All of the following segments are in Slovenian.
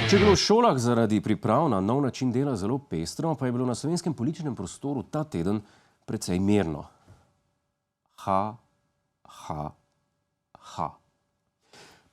Če je bilo v šolah zaradi priprav na nov način dela zelo pestro, pa je bilo na slovenskem političnem prostoru ta teden precej mirno.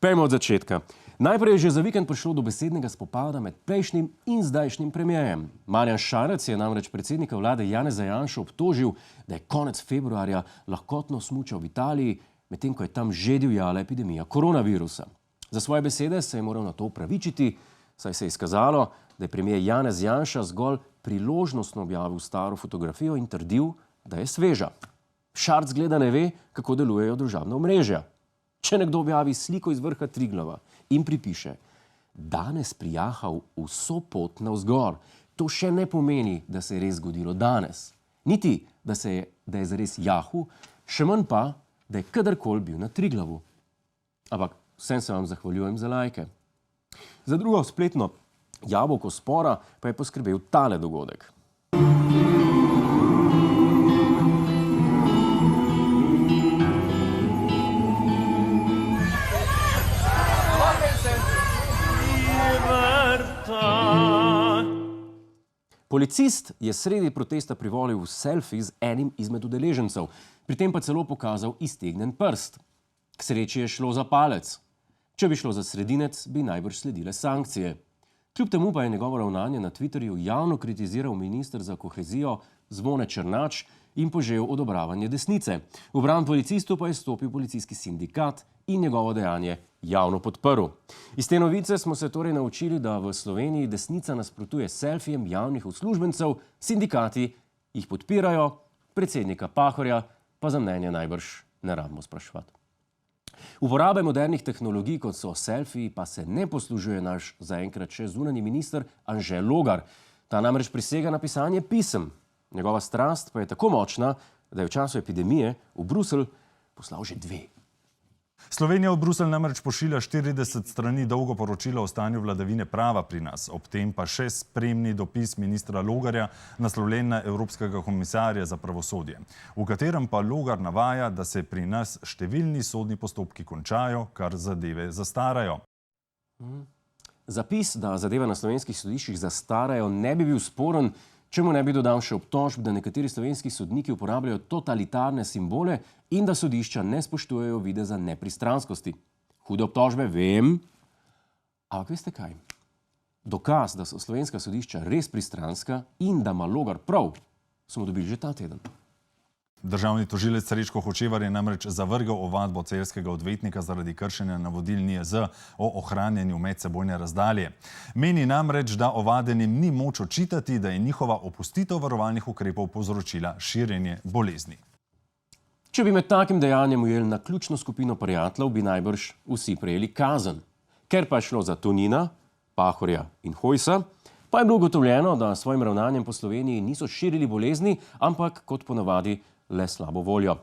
Pejmo od začetka. Najprej je že za vikend prišlo do besednega spopada med prejšnjim in zdajšnjim premierjem. Marjan Šarec je namreč predsednika vlade Janeza Janšo obtožil, da je konec februarja lahkotno smučal v Italiji, medtem ko je tam že divjala epidemija koronavirusa. Za svoje besede se je moral na to opravičiti, saj se je izkazalo, da je premier Janez Janša zgolj priložnostno objavil staro fotografijo in trdil, da je sveža. Šarec gleda ne ve, kako delujejo družabna omrežja. Če nekdo objavi sliko iz vrha Triglava in pripiše, danes prijahal vso pot navzgor, to še ne pomeni, da se je res zgodilo danes. Niti, da je zares jahu, še manj pa, da je kadarkoli bil na Triglavu. Ampak vsem se vam zahvaljujem za lajke. Za drugo spletno jabolko spora pa je poskrbel tale dogodek. Policist je sredi protesta privolil v selfie z enim izmed udeležencev, pri tem pa celo pokazal iztegnjen prst. K sreči je šlo za palec. Če bi šlo za sredinec, bi najbrž sledile sankcije. Kljub temu pa je njegovo ravnanje na Twitterju javno kritiziral minister za kohezijo Zvone Černač in požel odobravanje desnice. V bran policistu pa je stopil policijski sindikat in njegovo dejanje javno podprl. Iz te novice smo se torej naučili, da v Sloveniji desnica nasprotuje selfijem javnih uslužbencev, sindikati jih podpirajo, predsednika Pahorja pa za mnenje najbrž ne rabimo spraševati. Uporabe modernih tehnologij, kot so selfiji, pa se ne poslužuje naš zaenkrat še zunanji minister Anže Logar. Ta namreč prisega na pisanje pisem. Njegova strast pa je tako močna, da je v času epidemije v Bruselj poslal že 2. Slovenija v Bruselj namreč pošilja 40 strani dolgo poročilo o stanju vladavine prava pri nas, ob tem pa še spremni dopis ministra Logarja, naslovljen na Evropskega komisarja za pravosodje, v katerem pa Logar navaja, da se pri nas številni sodni postopki končajo, kar zadeve zastarajo. Zapis, da zadeve na slovenskih sodiščih zastarajo, ne bi bil sporen, če mu ne bi dodal še obtožb, da nekateri slovenski sodniki uporabljajo totalitarne simbole in da sodišča ne spoštujejo videza nepristranskosti. Hude obtožbe, vem. Ampak veste kaj? Dokaz, da so slovenska sodišča res pristranska in da ima Logar prav, smo dobili že ta teden. Državni tožilec Srečko Hočevar je namreč zavrgel ovadbo celjskega odvetnika zaradi kršenja navodil NIJZ o ohranjanju medsebojne razdalje. Meni namreč, da ovadenim ni moč očitati, da je njihova opustitev varovalnih ukrepov povzročila širjenje bolezni. Če bi med takim dejanjem ujeli na ključno skupino prijateljev, bi najbrž vsi prejeli kazen. Ker pa je šlo za Tonina, Pahorja in Hojsa, pa je bilo ugotovljeno, da s svojim ravnanjem po Sloveniji niso širili bolezni, ampak kot ponavadi le slabo voljo.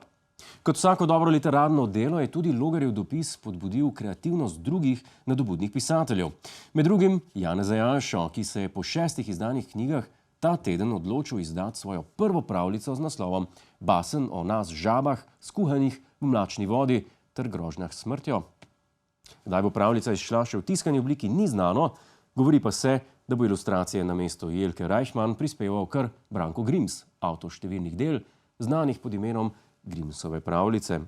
Kot vsako dobro literarno delo je tudi Logarjev dopis spodbudil kreativnost drugih nadobudnih pisateljev. Med drugim Janeza Janšo, ki se je po 6 izdanih knjigah ta teden odločil izdati svojo prvo pravljico z naslovom Basen o nas žabah, skuhanih v mlačni vodi ter grožnjah s smrtjo. Kdaj bo pravljica izšla še v tiskani obliki, ni znano, govori pa se, da bo ilustracije namesto Jelke Reichmann prispeval kar Branko Grims, avtor številnih del, znanih pod imenom Grimsove pravljice.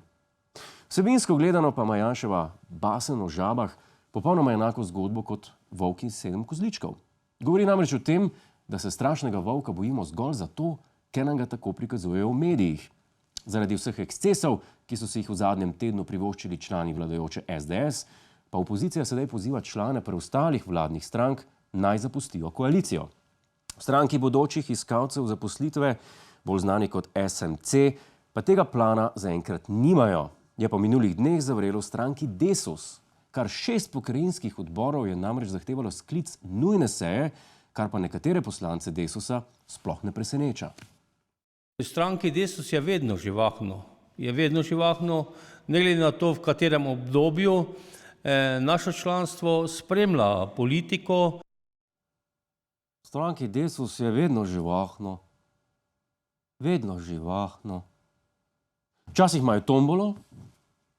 Vsebinsko gledano pa ima Janševa Basen o žabah popolnoma enako zgodbo kot Volk in 7 kozličkov. Govori namreč o tem, da se strašnega volka bojimo zgolj zato, ker nam ga tako prikazujejo v medijih. Zaradi vseh ekscesov, ki so si jih v zadnjem tednu privoščili člani vladajoče SDS, pa opozicija sedaj poziva člane preostalih vladnih strank naj zapustijo koalicijo. V stranki bodočih iskalcev zaposlitve, bolj znani kot SMC, pa tega plana zaenkrat nimajo. Je pa v minulih dneh zavrelo v stranki Desus. Kar 6 pokrajinskih odborov je namreč zahtevalo sklic nujne seje, kar pa nekatere poslance Desusa sploh ne preseneča. V stranki Desus je vedno živahno. Ne glede na to, v katerem obdobju naše članstvo spremlja politiko. V stranki Desus je vedno živahno. Včasih imajo tombolo,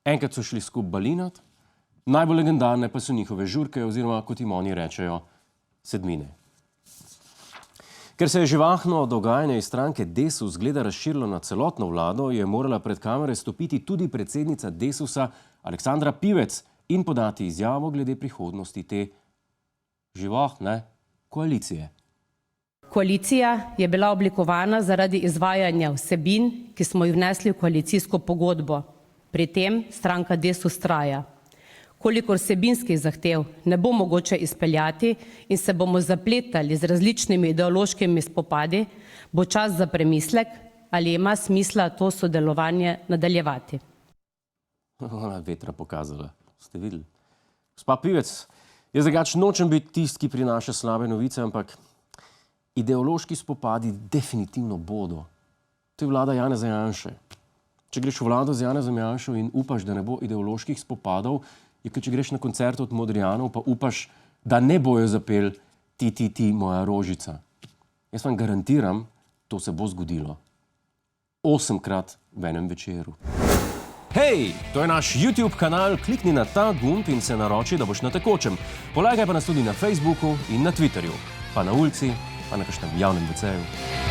enkrat so šli skupaj balinat, najbolj legendarne pa so njihove žurke oziroma, kot jim oni rečejo, sedmine. Ker se je živahno dogajanje iz stranke Desus zgleda razširilo na celotno vlado, je morala pred kamere stopiti tudi predsednica Desusa Aleksandra Pivec in podati izjavo glede prihodnosti te živahne koalicije. Koalicija je bila oblikovana zaradi izvajanja vsebin, ki smo jih vnesli v koalicijsko pogodbo. Pri tem stranka Desus traja. Kolikor vsebinskih zahtev ne bo mogoče izpeljati in se bomo zapletali z različnimi ideološkimi spopadi, bo čas za premislek, ali ima smisla to sodelovanje nadaljevati. Ona vetra pokazala. Ste videli? Gospa Pivec, jaz drugače nočem biti tisti, ki prinaša slabe novice, ampak ideološki spopadi definitivno bodo. To je vlada Janeza Janše. Če greš v vlado z Janezom Janšo in upaš, da ne bo ideoloških spopadov, je kot če greš na koncert od Modrijanov, pa upaš, da ne bojo zapeli ti, moja rožica. Jaz vam garantiram, to se bo zgodilo. 8-krat v enem večeru. Hej, to je naš YouTube kanal, klikni na ta gumb in se naroči, da boš na tekočem. Polajkaj pa nas tudi na Facebooku in na Twitterju, pa na ulici, pa na kakšnem javnem WC-ju.